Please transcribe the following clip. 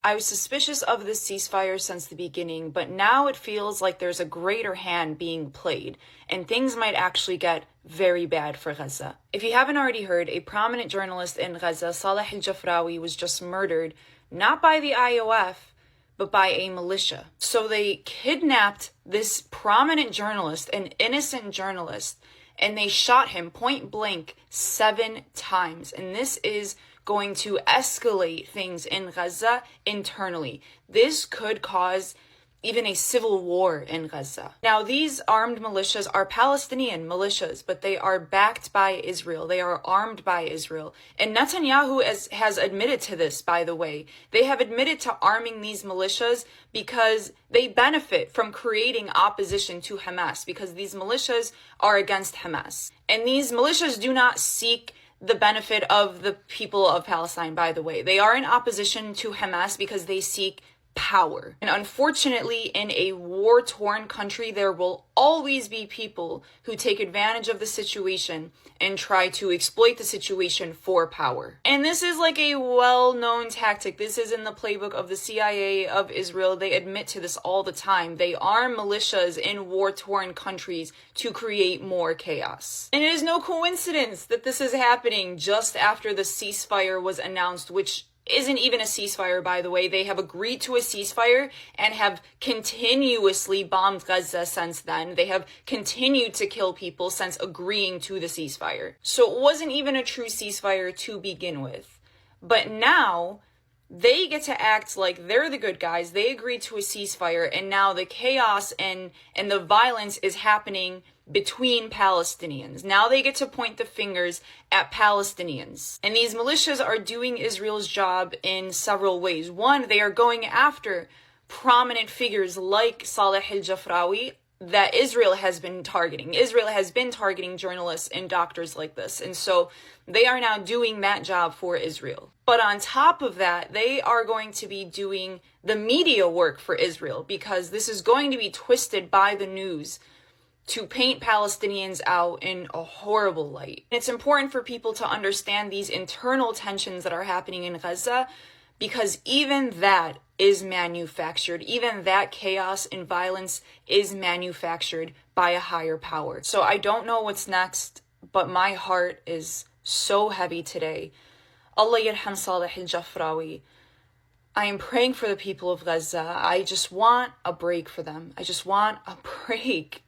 I was suspicious of this ceasefire since the beginning, but now it feels like there's a greater hand being played, and things might actually get very bad for Gaza. If you haven't already heard, a prominent journalist in Gaza, Saleh al-Jafrawi, was just murdered, not by the IOF, but by a militia. So they kidnapped this prominent journalist, an innocent journalist, and they shot him point blank 7 times. And this is going to escalate things in Gaza internally. This could cause even a civil war in Gaza. Now, these armed militias are Palestinian militias, but they are backed by Israel. They are armed by Israel. And Netanyahu has admitted to this, by the way. They have admitted to arming these militias because they benefit from creating opposition to Hamas, because these militias are against Hamas. And these militias do not seek the benefit of the people of Palestine, by the way. They are in opposition to Hamas because they seek power. And unfortunately, in a war-torn country, there will always be people who take advantage of the situation and try to exploit the situation for power. And this is like a well-known tactic. This is in the playbook of the CIA of Israel. They admit to this all the time. They arm militias in war-torn countries to create more chaos. And it is no coincidence that this is happening just after the ceasefire was announced, which isn't even a ceasefire, by the way. They have agreed to a ceasefire and have continuously bombed Gaza since then. They have continued to kill people since agreeing to the ceasefire. So it wasn't even a true ceasefire to begin with. But now they get to act like they're the good guys. They agreed to a ceasefire, and now the chaos and the violence is happening between Palestinians. Now they get to point the fingers at Palestinians. And these militias are doing Israel's job in several ways. One, they are going after prominent figures like Saleh al-Jafrawi that Israel has been targeting. Israel has been targeting journalists and doctors like this. And so they are now doing that job for Israel. But on top of that, they are going to be doing the media work for Israel, because this is going to be twisted by the news to paint Palestinians out in a horrible light. It's important for people to understand these internal tensions that are happening in Gaza, because even that is manufactured. Even that chaos and violence is manufactured by a higher power. So I don't know what's next, but my heart is so heavy today. Allah yarham Saleh al-Jafrawi. I am praying for the people of Gaza. I just want a break for them. I just want a break.